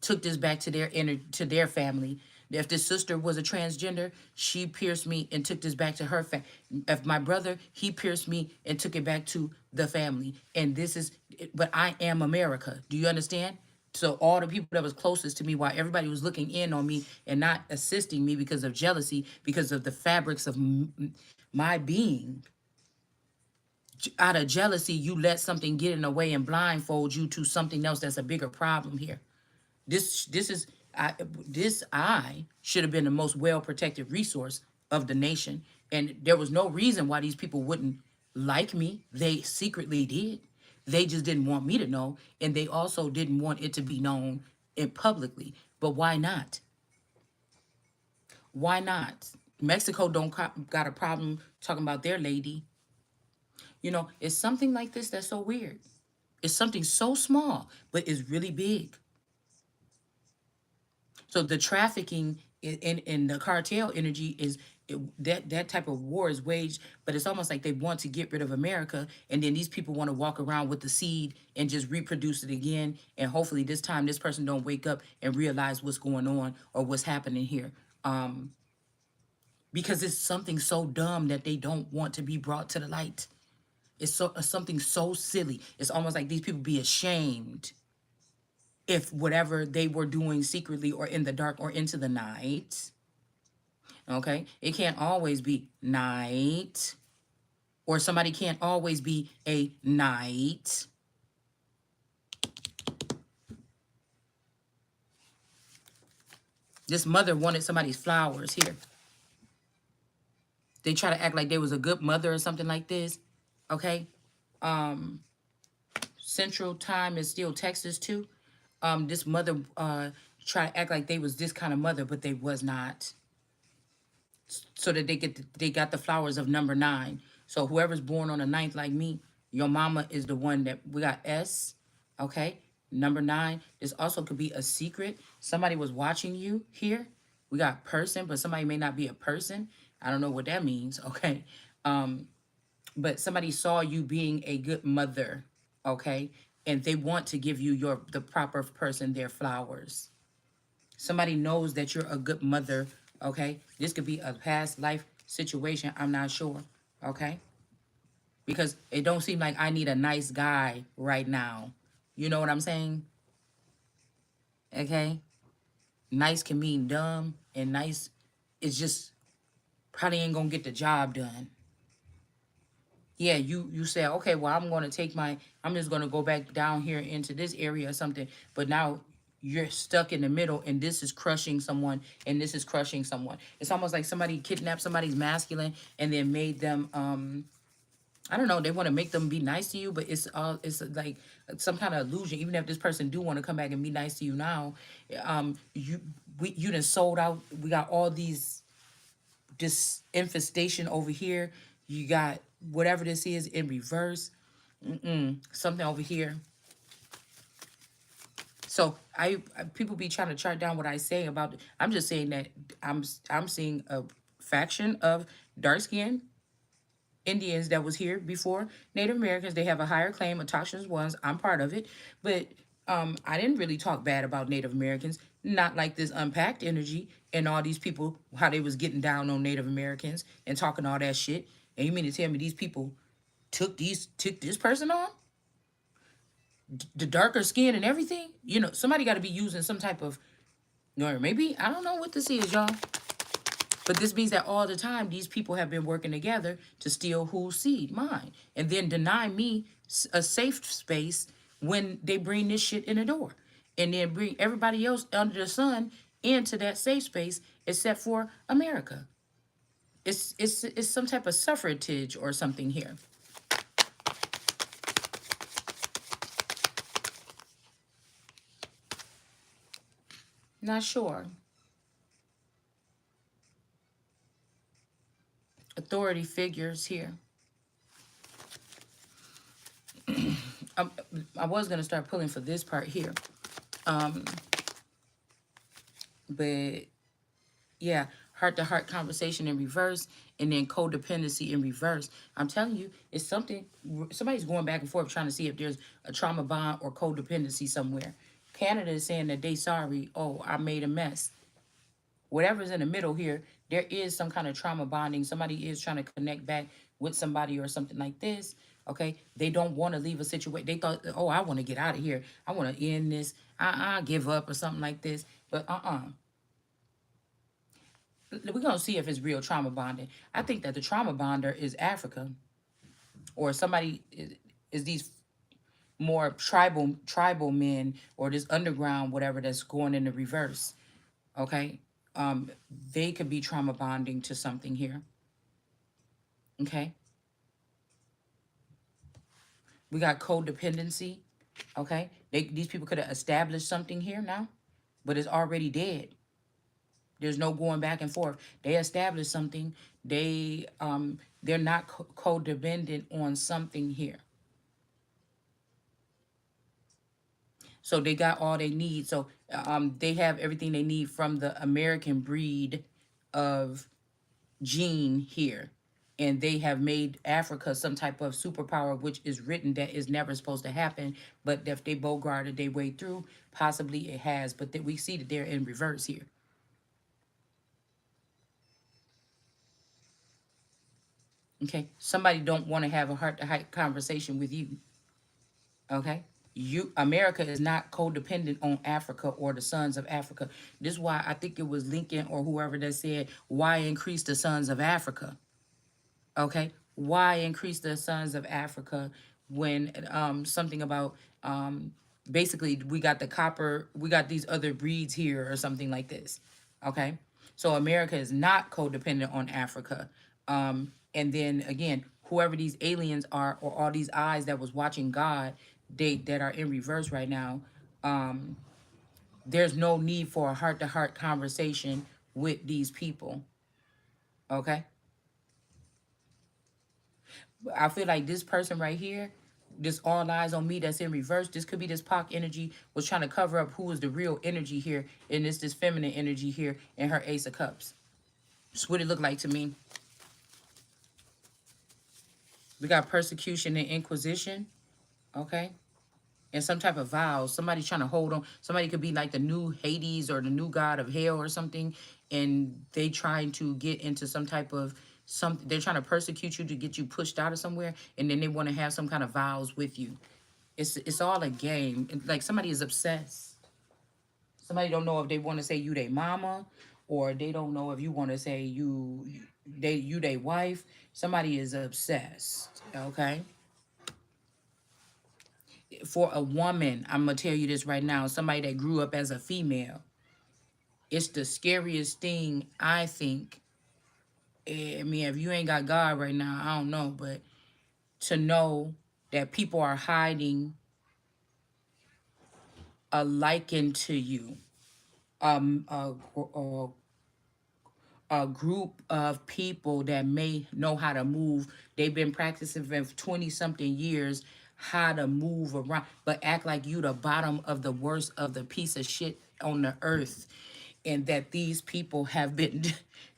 [SPEAKER 1] Took this back to their family. If this sister was a transgender, she pierced me and took this back to her family. If my brother, he pierced me and took it back to the family. And but I am America. Do you understand? So all the people that was closest to me, while everybody was looking in on me and not assisting me because of jealousy, because of the fabrics of my being, out of jealousy, you let something get in the way and blindfold you to something else that's a bigger problem here. This is I should have been the most well protected resource of the nation. And there was no reason why these people wouldn't like me. They secretly did. They just didn't want me to know. And they also didn't want it to be known in publicly. But why not? Why not? Mexico don't got a problem talking about their lady. It's something like this that's so weird. It's something so small, but it's really big. So the trafficking in the cartel energy that type of war is waged, but it's almost like they want to get rid of America, and then these people want to walk around with the seed and just reproduce it again, and hopefully this time this person don't wake up and realize what's going on or what's happening here. Because it's something so dumb that they don't want to be brought to the light. It's something so silly. It's almost like these people be ashamed if whatever they were doing secretly or in the dark or into the night, okay, it can't always be night, or somebody can't always be a knight. This mother wanted somebody's flowers here. They try to act like they was a good mother or something like this, okay? Central time is still Texas too. This mother try to act like they was this kind of mother, but they was not. So that they got the flowers of number 9. So whoever's born on the ninth like me, your mama is the one that we got S, okay? Number 9. This also could be a secret. Somebody was watching you here. We got person, but somebody may not be a person. I don't know what that means, okay? But somebody saw you being a good mother, okay? And they want to give you the proper person their flowers. Somebody knows that you're a good mother, okay? This could be a past life situation. I'm not sure, okay? Because it don't seem like I need a nice guy right now. You know what I'm saying? Okay? Nice can mean dumb, and nice is just probably ain't gonna get the job done. Yeah, you say, okay, well, I'm just gonna go back down here into this area or something. But now you're stuck in the middle, and this is crushing someone, and this is crushing someone. It's almost like somebody kidnapped somebody's masculine and then made them, I don't know, they want to make them be nice to you, but it's like some kind of illusion. Even if this person do want to come back and be nice to you now, you done sold out. We got all this infestation over here. You got whatever this is in reverse. Something over here. So people be trying to chart down what I say about. I'm just saying that I'm seeing a faction of dark skinned Indians that was here before Native Americans. They have a higher claim. Autochthonous ones. I'm part of it, but I didn't really talk bad about Native Americans. Not like this unpacked energy and all these people how they was getting down on Native Americans and talking all that shit. And you mean to tell me these people took this person on? The darker skin and everything? Somebody got to be using some type of, maybe, I don't know what this is, y'all. But this means that all the time, these people have been working together to steal whose seed? Mine. And then deny me a safe space when they bring this shit in the door. And then bring everybody else under the sun into that safe space except for America. It's some type of suffrage or something here. Not sure. Authority figures here. I was going to start pulling for this part here. But yeah, heart-to-heart conversation in reverse, and then codependency in reverse. I'm telling you, it's somebody's going back and forth trying to see if there's a trauma bond or codependency somewhere. Canada is saying that they sorry. Oh, I made a mess. Whatever's in the middle here, there is some kind of trauma bonding. Somebody is trying to connect back with somebody or something like this. Okay, they don't want to leave a situation. They thought, oh, I want to get out of here. I want to end this. I give up or something like this. But we're going to see if it's real trauma bonding. I think that the trauma bonder is Africa, or somebody is these more tribal men, or this underground whatever that's going in the reverse. Okay, They could be trauma bonding to something here. Okay. We got codependency. Okay. These people could have established something here now, but it's already dead. There's no going back and forth. They established something. They're not codependent on something here. So they got all they need. So they have everything they need from the American breed of gene here. And they have made Africa some type of superpower, which is written that is never supposed to happen. But if they bogarted their way through, possibly it has. But we see that they're in reverse here. Okay, somebody don't want to have a heart-to-heart conversation with you. Okay, America is not codependent on Africa or the sons of Africa. This is why I think it was Lincoln or whoever that said, "Why increase the sons of Africa?" Okay, why increase the sons of Africa when something about basically we got the copper, we got these other breeds here or something like this. Okay, so America is not codependent on Africa. And then again, whoever these aliens are or all these eyes that was watching God, they that are in reverse right now, there's no need for a heart-to-heart conversation with these people. Okay, I feel like this person right here, this all eyes on me that's in reverse, this could be this Pac energy was trying to cover up who is the real energy here, and it's this feminine energy here in her Ace of Cups. That's what it looked like to me. We got persecution and inquisition, okay? And some type of vows. Somebody trying to hold on. Somebody could be like the new Hades or the new god of hell or something, and they trying to get into some type of something. They're trying to persecute you to get you pushed out of somewhere, and then they want to have some kind of vows with you. It's all a game. Like somebody is obsessed. Somebody don't know if they want to say you they mama, or they don't know if you want to say you they wife. Somebody is obsessed. Okay. For a woman, I'm gonna tell you this right now. Somebody that grew up as a female, it's the scariest thing I think. I mean, if you ain't got God right now, I don't know, but to know that people are hiding a liking to you, um, a, a, a group of people that may know how to move. They've been practicing for 20 something years how to move around, but act like you the bottom of the worst of the piece of shit on the earth. And that these people have been,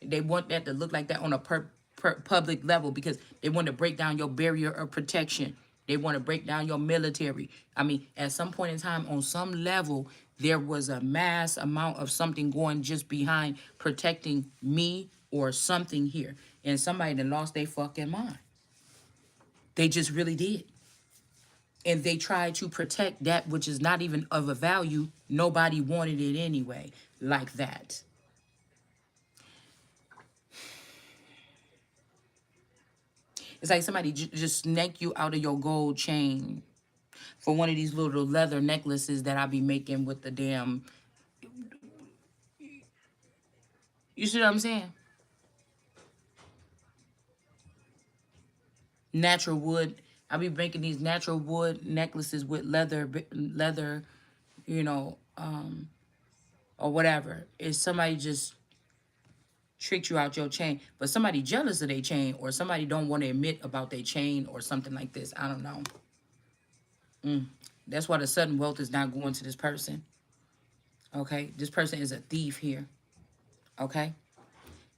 [SPEAKER 1] they want that to look like that on a public level because they want to break down your barrier of protection. They want to break down your military. I mean, at some point in time, on some level, there was a mass amount of something going just behind protecting me or something here. And somebody that lost their fucking mind. They just really did. And they tried to protect that which is not even of a value. Nobody wanted it anyway, like that. It's like somebody just snake you out of your gold chain for one of these little leather necklaces that I be making with the damn. You see what I'm saying? Natural wood. I be making these natural wood necklaces with leather, you know, or whatever. If somebody just tricked you out your chain, but somebody jealous of their chain, or somebody don't want to admit about their chain, or something like this. I don't know. That's why the sudden wealth is not going to this person. Okay, this person is a thief here. Okay,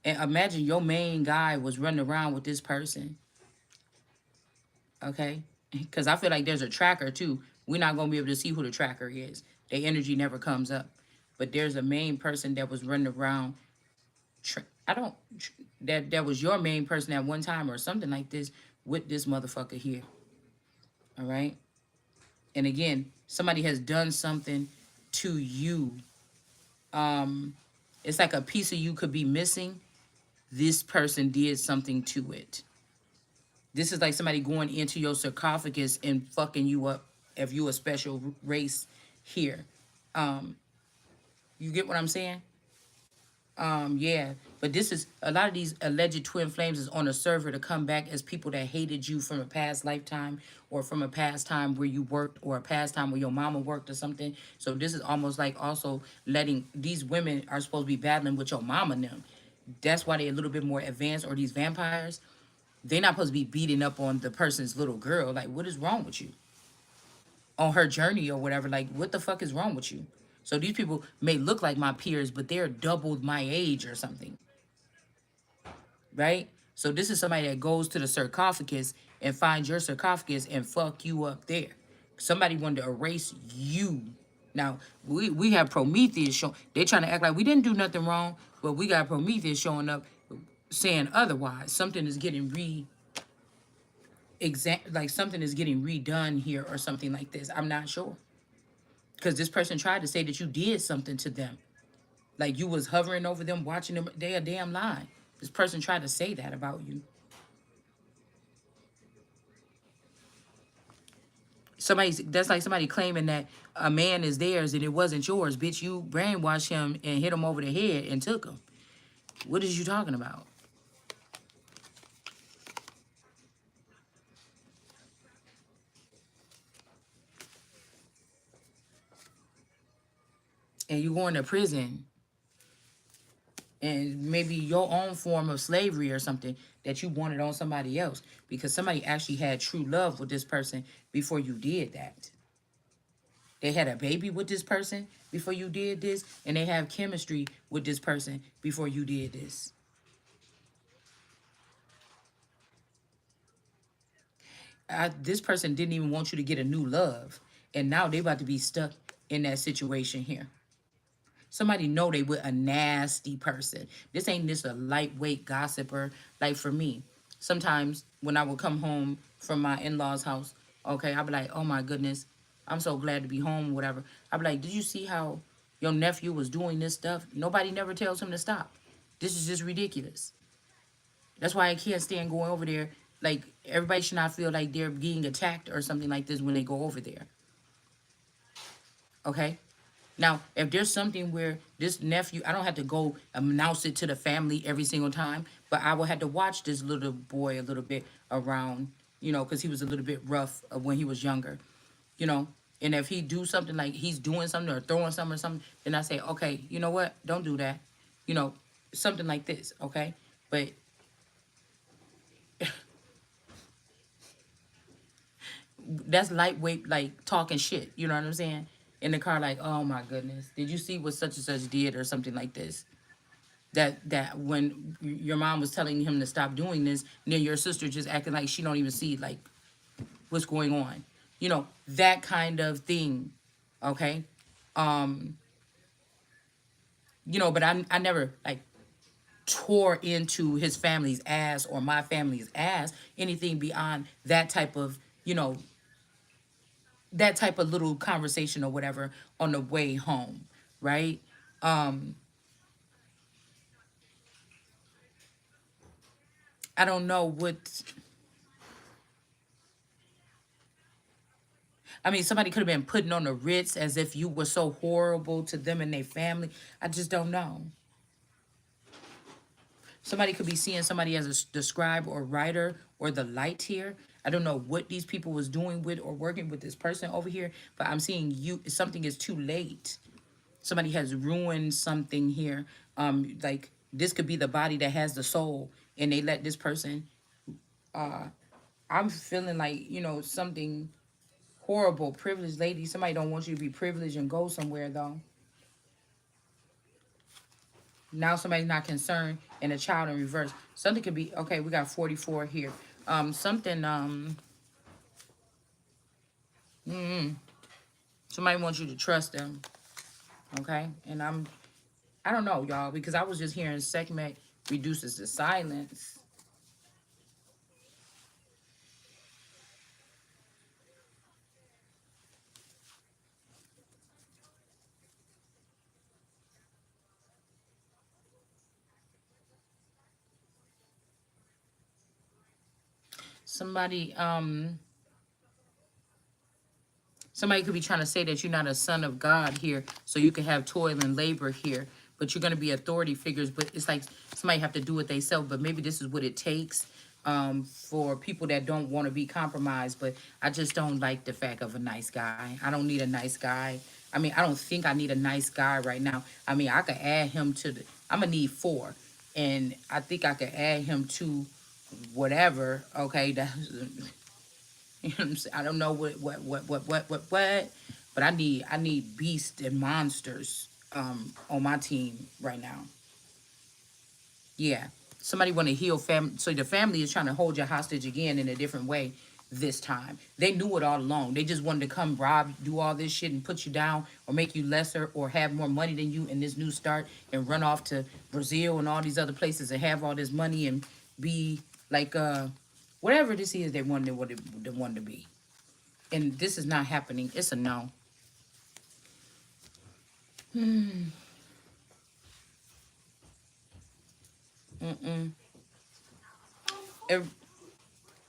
[SPEAKER 1] and imagine your main guy was running around with this person. Okay, because I feel like there's a tracker too. We're not gonna be able to see who the tracker is. Their energy never comes up, but there's a main person that was running around. I don't. That was your main person at one time or something like this with this motherfucker here. All right, and again, somebody has done something to you. Um, it's like a piece of you could be missing. This person did something to it. This is like somebody going into your sarcophagus and fucking you up if you a special race here. Um, you get what I'm saying? Yeah, but this is a lot of these alleged twin flames is on a server to come back as people that hated you from a past lifetime or from a past time where you worked or a past time where your mama worked or something. So this is almost like also letting these women are supposed to be battling with your mama and them. That's why they're a little bit more advanced. Or these vampires, they're not supposed to be beating up on the person's little girl. Like, what is wrong with you? On her journey or whatever. Like, what the fuck is wrong with you? So these people may look like my peers, but they're doubled my age or something, right? So this is somebody that goes to the sarcophagus and finds your sarcophagus and fuck you up there. Somebody wanted to erase you. Now we have Prometheus show. They're trying to act like we didn't do nothing wrong, but we got Prometheus showing up saying otherwise. Something is getting like something is getting redone here or something like this. I'm not sure because this person tried to say that you did something to them, like you was hovering over them, watching them. They a damn lie. This person tried to say that about you. Somebody's that's like somebody claiming that a man is theirs and it wasn't yours. Bitch, you brainwashed him and hit him over the head and took him. What is you talking about? And you going to prison and maybe your own form of slavery or something that you wanted on somebody else because somebody actually had true love with this person before you did that. They had a baby with this person before you did this, and they have chemistry with this person before you did this. This person didn't even want you to get a new love, and now they about to be stuck in that situation here. Somebody know they with a nasty person. This ain't just a lightweight gossiper. Like for me, sometimes when I would come home from my in-laws' house, okay, I'd be like, oh my goodness, I'm so glad to be home, whatever. I'd be like, did you see how your nephew was doing this stuff? Nobody never tells him to stop. This is just ridiculous. That's why I can't stand going over there. Like everybody should not feel like they're being attacked or something like this when they go over there. Okay? Now, if there's something where this nephew, I don't have to go announce it to the family every single time, but I will have to watch this little boy a little bit around, because he was a little bit rough when he was younger, you know. And if he do something like he's doing something or throwing something or something, then I say, okay, you know what? Don't do that. You know, something like this, okay? But that's lightweight, like talking shit. You know what I'm saying? In the car, like, oh my goodness, did you see what such and such did or something like this? That when your mom was telling him to stop doing this, then your sister just acting like she don't even see like what's going on. That kind of thing. Okay. Um, but I never like tore into his family's ass or my family's ass, anything beyond that type of, that type of little conversation or whatever on the way home, right? Um, I don't know what. I mean, somebody could have been putting on the Ritz as if you were so horrible to them and their family. I just don't know. Somebody could be seeing somebody as the scribe or writer or the light here. I don't know what these people was doing with or working with this person over here, but I'm seeing you. Something is too late. Somebody has ruined something here. Like this could be the body that has the soul, and they let this person. I'm feeling like something horrible. Privileged lady. Somebody don't want you to be privileged and go somewhere though. Now somebody's not concerned, and a child in reverse. Something could be okay. We got 44 here. Something. Somebody wants you to trust them. Okay, and I don't know, y'all, because I was just hearing segment reduces to silence. Somebody, somebody could be trying to say that you're not a son of God here, so you can have toil and labor here. but you're going to be authority figures. But it's like somebody have to do it themselves. But maybe this is what it takes for people that don't want to be compromised. But I just don't like the fact of a nice guy. I don't need a nice guy. I mean, I don't think I need a nice guy right now. I mean, I could add him to the, I'm going to need 4. And I think I could add him to whatever. Okay, that's, you know what I'm saying? I don't know what, but I need beasts and monsters on my team right now. Yeah. Somebody want to heal family. So the family is trying to hold you hostage again in a different way this time. They knew it all along. They just wanted to come rob, do all this shit and put you down or make you lesser or have more money than you in this new start and run off to Brazil and all these other places and have all this money and be like whatever this is they wanted to be. And this is not happening. It's a no. Mm-mm.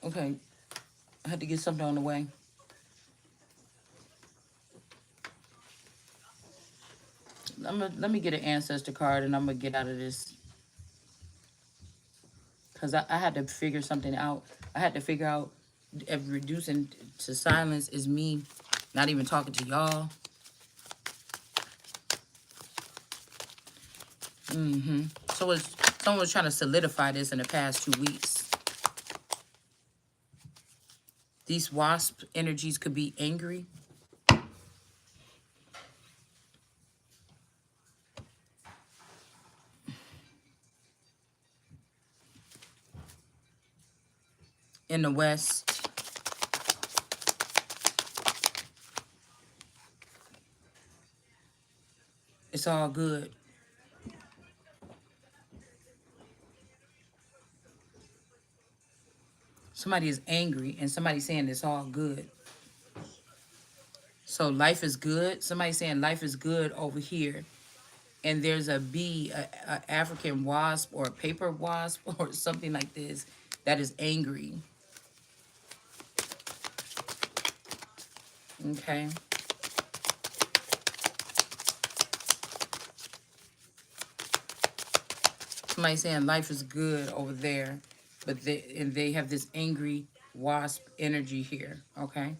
[SPEAKER 1] Okay. I had to get something on the way. Let me get an ancestor card and I'm gonna get out of this because I had to figure something out. I had to figure out if reducing to silence is me not even talking to y'all. So it's someone was trying to solidify this in the past 2 weeks. These wasp energies could be angry. In the West, it's all good. Somebody is angry and somebody saying it's all good. So life is good. Somebody saying life is good over here. And there's a bee, a African wasp or a paper wasp or something like this that is angry. Okay. Somebody saying life is good over there, but they have this angry wasp energy here. Okay.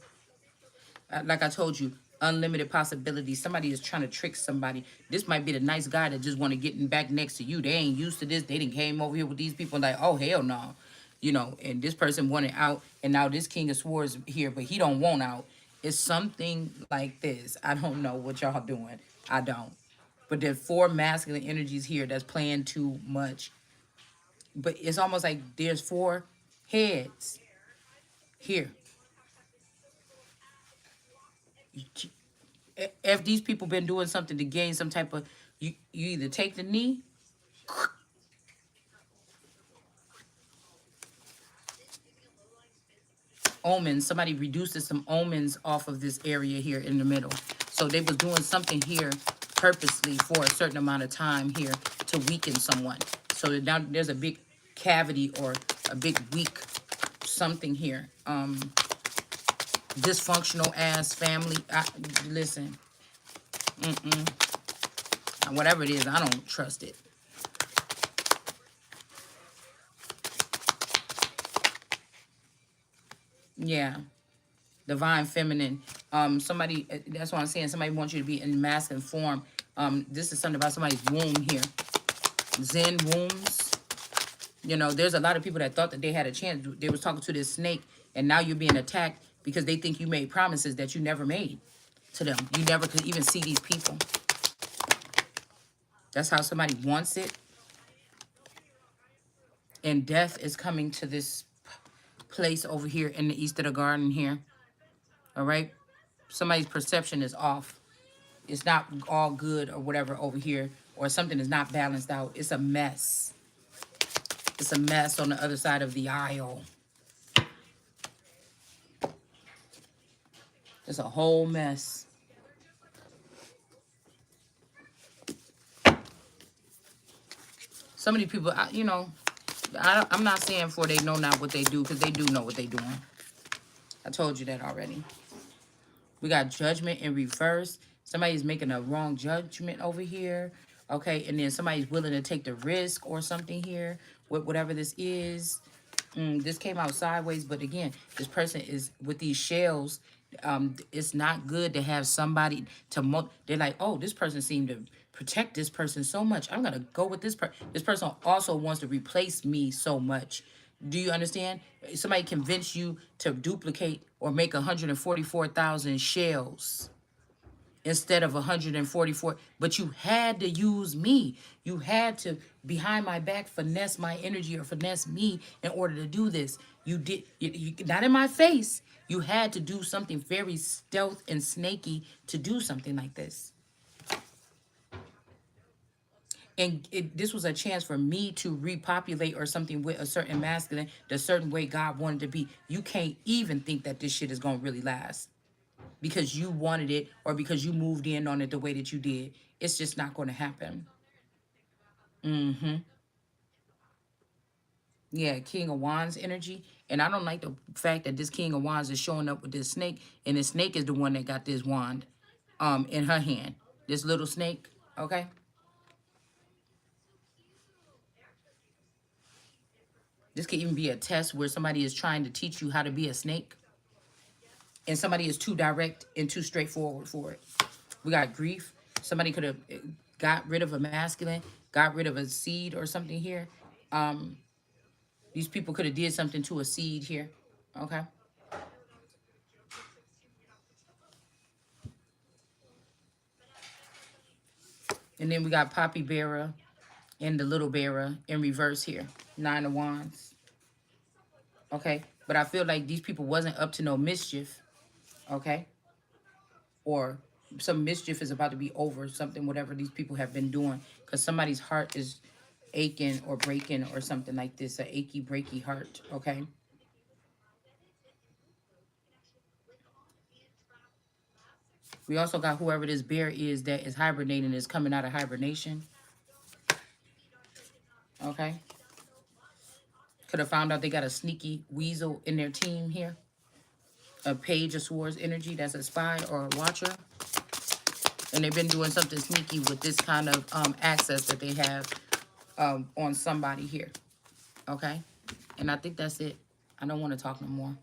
[SPEAKER 1] Like I told you, unlimited possibilities. Somebody is trying to trick somebody. This might be the nice guy that just want to get back next to you. They ain't used to this. They didn't came over here with these people like, oh hell no, you know. And this person wanted out, and now this King of Swords here, but he don't want out. It's something like this. I don't know what y'all doing. I don't. But there's 4 masculine energies here that's playing too much. But it's almost like there's 4 heads here. If these people been doing something to gain some type of, you either take the knee, omens, somebody reduces some omens off of this area here in the middle. So they was doing something here purposely for a certain amount of time here to weaken someone. So now there's a big cavity or a big weak something here. Dysfunctional ass family. Listen, whatever it is, I don't trust it. Yeah. Divine feminine. Somebody, that's what I'm saying. Somebody wants you to be in masculine form. This is something about somebody's womb here. Zen wombs. You know, there's a lot of people that thought that they had a chance. They was talking to this snake, and now you're being attacked because they think you made promises that you never made to them. You never could even see these people. That's how somebody wants it. And death is coming to this place over here in the east of the garden here. All right? Somebody's perception is off. It's not all good or whatever over here, or something is not balanced out. It's a mess. It's a mess on the other side of the aisle. It's a whole mess. So many people, you know, I'm not saying for they know not what they do, because they do know what they're doing. I told you that already. We got judgment in reverse. Somebody's making a wrong judgment over here. Okay, and then somebody's willing to take the risk or something here, whatever this is. This came out sideways, but again, this person is with these shells. It's not good to have somebody to they're like, oh, this person seemed to protect this person so much. I'm gonna go with this person. This person also wants to replace me so much. Do you understand? Somebody convince you to duplicate or make 144,000 shells instead of 144, but you had to use me. You had to, behind my back, finesse my energy or finesse me in order to do this. You did, not in my face. You had to do something very stealth and snaky to do something like this. And this was a chance for me to repopulate or something with a certain masculine, the certain way God wanted to be. You can't even think that this shit is going to really last because you wanted it or because you moved in on it the way that you did. It's just not going to happen. Mm-hmm. Yeah, King of Wands energy. And I don't like the fact that this King of Wands is showing up with this snake, and the snake is the one that got this wand in her hand. This little snake, okay? This could even be a test where somebody is trying to teach you how to be a snake, and somebody is too direct and too straightforward for it. We got grief. Somebody could have got rid of a masculine, got rid of a seed or something here. These people could have did something to a seed here, okay? And then we got Poppy Bearer and the Little Bearer in reverse here. Nine of Wands, okay? But I feel like these people wasn't up to no mischief, okay? Or some mischief is about to be over, something, whatever these people have been doing. Because somebody's heart is aching or breaking or something like this. A achy, breaky heart, okay? We also got whoever this bear is that is hibernating is coming out of hibernation. Okay. Could have found out they got a sneaky weasel in their team here. A page of swords energy that's a spy or a watcher. And they've been doing something sneaky with this kind of access that they have on somebody here. Okay. And I think that's it. I don't want to talk no more.